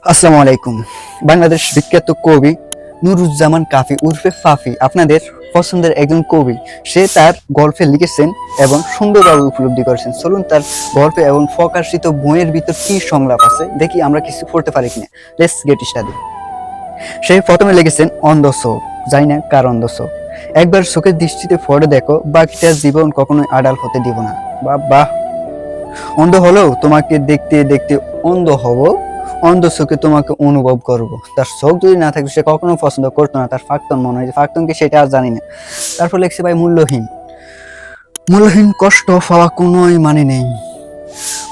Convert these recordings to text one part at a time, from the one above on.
আসসালামু আলাইকুম। বাংলাদেশ বিখ্যাত কবি নুরুজ্জামান কাফি উর্ফে ফাফি আপনাদের পছন্দের একজন কবি। সে তার গল্পে লিখেছেন এবং সুন্দরভাবে উপলব্ধি করেছেন। চলুন তার গল্পে এবং প্রকাশিত বইয়ের ভিতর কি সংলাপ আছে দেখি আমরা কিছু পড়তে পারি কিনা। Let's get study. সে প্রথমে লিখেছেন অন্ধ চোখ, জানি না কার অন্ধ চোখ। একবার চোখের দৃষ্টিতে পড়ে দেখো, বাকিটা জীবন কখনোই আড়াল হতে দিব না। বাহ, অন্ধ হলেও তোমাকে দেখতে দেখতে অন্ধ হব, অন্ধ চোখে তোমাকে অনুভব করব। তার চোখ যদি না থাকতো সে কখনো পছন্দ করতো না। তার ফাক্তন মনে হয়, ফাক্তন কি সেটা আর জানি না। তারপর লিখছে ভাই মূল্যহীন, মূল্যহীন কষ্ট পাওয়া কোনোই মানে নেই।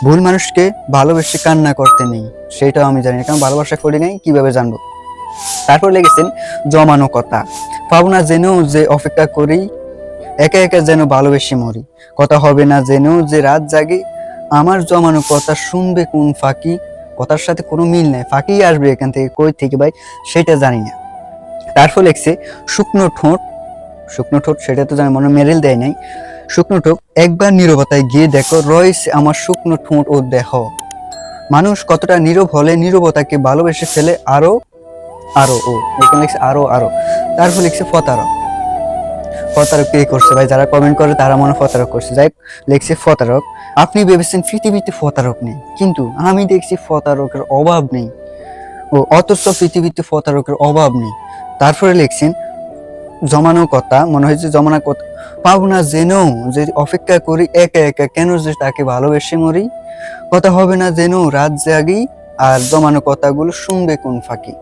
ভুল মানুষকে ভালোবেসে কান্না করতে নেই, সেটাও আমি জানি না, কারণ ভালোবাসা করি নাই, কিভাবে জানবো। তারপর লিখেছেন জমানো কথা, পাবো না জেনেও যে অপেক্ষা করি, একা একা যেন ভালোবেসে মরি। কথা হবে না জেনেও যে রাত জাগি, আমার জমানো কথা শুনবে কোন ফাঁকি। কথার সাথে কোনো মিল নাই, ফাঁকি আসবে এখান থেকে, কই থেকে ভাই সেটা জানি না। তারপর লিখছে শুকনো ঠোঁট, শুকনো ঠোঁট সেটা তো জানি, মনে মেরেল দেয় নাই। শুকনো ঠোঁট একবার নীরবতায় গিয়ে দেখো, রয়েছে আমার শুকনো ঠোঁট ও দেখো। মানুষ কতটা নীরব হলে নীরবতাকে ভালোবেসে ফেলে আরো আরো। ও এখানে লিখছে আরো আরো। তারপর লিখছে প্রতারক, প্রতারক কে করছে ভাই? যারা কমেন্ট করে তারা মনে প্রতারক করছে। যাই লিখছে প্রতারক, আপনি ভেবেছেন পৃথিবীতে প্রতারক নেই, কিন্তু আমি দেখছি প্রতারকের অভাব নেই। ও অথচ পৃথিবীতে প্রতারকের অভাব নেই। তারপরে লিখছেন জমানো কথা, মনে হয়েছে জমানা কথা, পাবো না জেনেও যে অপেক্ষা করি, একা একা কেন যে তাকে ভালোবেসে মরি। কথা হবে না জেনেও রাত জাগি, আর জমানো কথাগুলো শুনবে কোন ফাঁকি।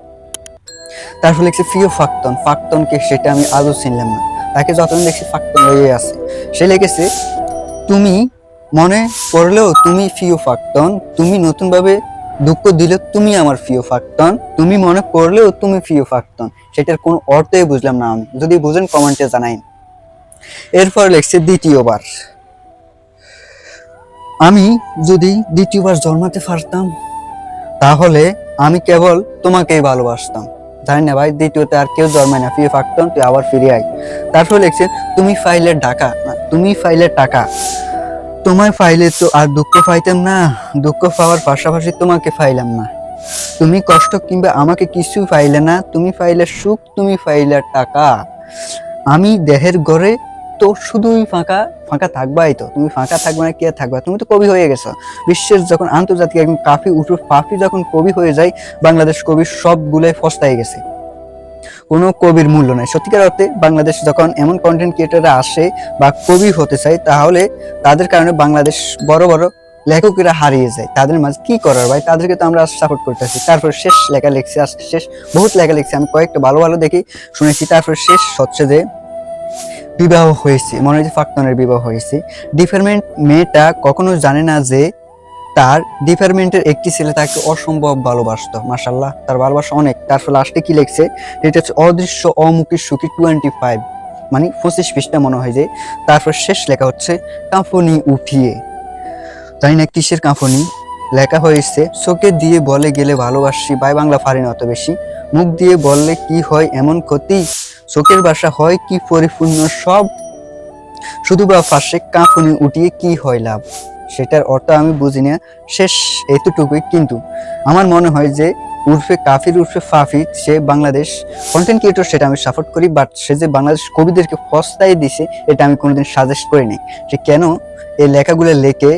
তারপর লিখছে প্রিয় ফাক্তন, ফাক্তনকে সেটা আমি আজও চিনলাম না। তাকে যতদিন দেখছি ফাক্তন হয়ে আছে। সে লিখেছে তুমি মনে পড়লেও তুমি প্রিয় ফাক্তন, তুমি নতুন ভাবে দুঃখ দিলে তুমি আমার প্রিয় ফাক্তন, তুমি মনে পড়লেও তুমি প্রিয় ফাক্তন। সেটার কোন অর্থই বুঝলাম না আমি, যদি বুঝেন কমেন্টে জানাইন। এরপর লিখছে দ্বিতীয়বার, আমি যদি দ্বিতীয়বার জন্মাতে পারতাম তাহলে আমি কেবল তোমাকেই ভালোবাসতাম। জানি না ভাই, দ্বিতীয়তে আর কেউ জন্মায় না, প্রিয় ফাক্তন তুই আবার ফিরে আয়। তারপর লিখছে তুমি ফাইলের ডাকা না, তুমি ফাইলের টাকা, তোমার ফাইলে তো আর দুঃখ পাইতাম না, দুঃখ পাওয়ার পাশাপাশি তোমাকে পাইলাম না। তুমি কষ্ট কিংবা আমাকে কিছু পাইলে না, তুমি পাইলে সুখ, তুমি পাইলে টাকা। আমি দেহের ঘরে তো শুধুই ফাঁকা ফাঁকা থাকবাই, তো তুমি ফাঁকা থাকবে না, কে থাকবা? তুমি তো কবি হয়ে গেছো। বিশ্বের যখন আন্তর্জাতিক একজন কাফি উঠুর ফাফি যখন কবি হয়ে যায়, বাংলাদেশ কবির সবগুলোই ফস্তায় গেছে, কোনো কবির মূল্য নাই। সত্যিকার অর্থে বাংলাদেশ যখন এমন কন্টেন্ট ক্রিয়েটাররা আসে বা কবি হতে চায়, তাহলে তাদের কারণে বাংলাদেশ বড় বড় লেখকেরা হারিয়ে যায়। তাদের মাঝে কি করার ভাই, তাদেরকে তো আমরা সাপোর্ট করতেছি। তারপর শেষ লেখা লিখছি, আজকে শেষ, বহুত লেখা লিখছি আমি, কয়েকটা ভালো ভালো দেখি শুনেছি। তারপর শেষ হচ্ছে যে বিবাহ হয়েছে, মনে হচ্ছে ফাক্তনের বিবাহ হয়েছে। ডিপার্টমেন্ট মেয়েটা কখনো জানে না যে তার ডিপার্টমেন্টের একটি ছেলে তাকে অসম্ভব ভালোবাসতো। মাশাআল্লাহ, তার ভালোবাসা অনেক। তারপর লাস্টে কি লিখছে, এটা হচ্ছে অদৃশ্য অমুখী সুখী 25, মানে 25 পৃষ্ঠা মনে হয় যে। তারপর শেষ লেখা হচ্ছে কাঁপুনি উঠিয়ে, জানি না কিসের কাঁপুনি। লেখা হয়েছে চোখে দিয়ে বলে গেলে ভালোবাসি, ভাই বাংলা পারি না অত বেশি। মুখ দিয়ে বললে কি হয় এমন ক্ষতি, চোখের ভাষা হয় কি পরিপূর্ণ সব, শুধু বা ফাঁসে কাঁপুনি উঠিয়ে কি হয় লাভ। সেটার অর্থ আমি বুঝি না, শেষ এতটুকুই। কিন্তু আমার মনে হয় যে উর্ফে কাফির উর্ফে ফাফি সে বাংলাদেশ কন্টেন্ট ক্রিয়েটর, সেটা আমি সাপোর্ট করি, বাট সে যে বাংলাদেশ কবিদেরকে ফস্তায় দিছে এটা আমি কোনোদিন সাজেস্ট করি নাই। সে কেন এই লেখাগুলো লেখে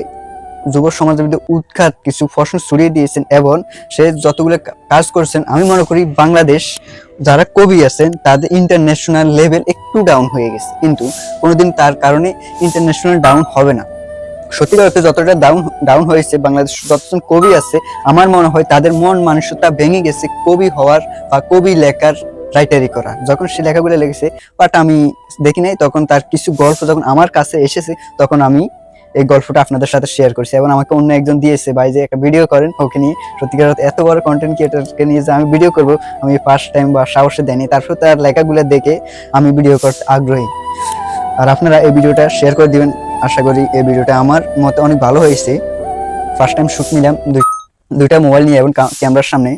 যুব সমাজের মধ্যে উৎখাত কিছু প্রশ্ন ছড়িয়ে দিয়েছেন, এবং সে যতগুলো কাজ করছেন, আমি মনে করি বাংলাদেশ যারা কবি আছেন তাদের ইন্টারন্যাশনাল লেভেল একটু ডাউন হয়ে গেছে, কিন্তু কোনোদিন তার কারণে ইন্টারন্যাশনাল ডাউন হবে না। সত্যিকার অর্থে যতটা ডাউন হয়েছে বাংলাদেশ যতজন কবি আছে, আমার মনে হয় তাদের মন মানসিকতা ভেঙে গেছে কবি হওয়ার বা কবি লেখার রাইটারি করা। যখন সে লেখাগুলো লিখেছে, বাট আমি দেখি নাই, তখন তার কিছু গল্প যখন আমার কাছে এসেছে, তখন আমি এই গল্পটা আপনাদের সাথে শেয়ার করছি, এবং আমাকে অন্য একজন দিয়েছে, ভাই যে একটা ভিডিও করেন ওকে নিয়ে। সত্যিকার এত বড় কন্টেন্ট ক্রিয়েটরকে নিয়ে যে আমি ভিডিও করব, আমি ফার্স্ট টাইম বা সাহসে দেয়নি। তারপর তার লেখাগুলো দেখে আমি ভিডিও করতে আগ্রহী। আর আপনারা এই ভিডিওটা শেয়ার করে দিবেন, আশা করি এই ভিডিওটা আমার মতে অনেক ভালো হয়েছে। ফার্স্ট টাইম শুট নিলাম দুইটা মোবাইল নিয়ে এবং ক্যামেরার সামনে।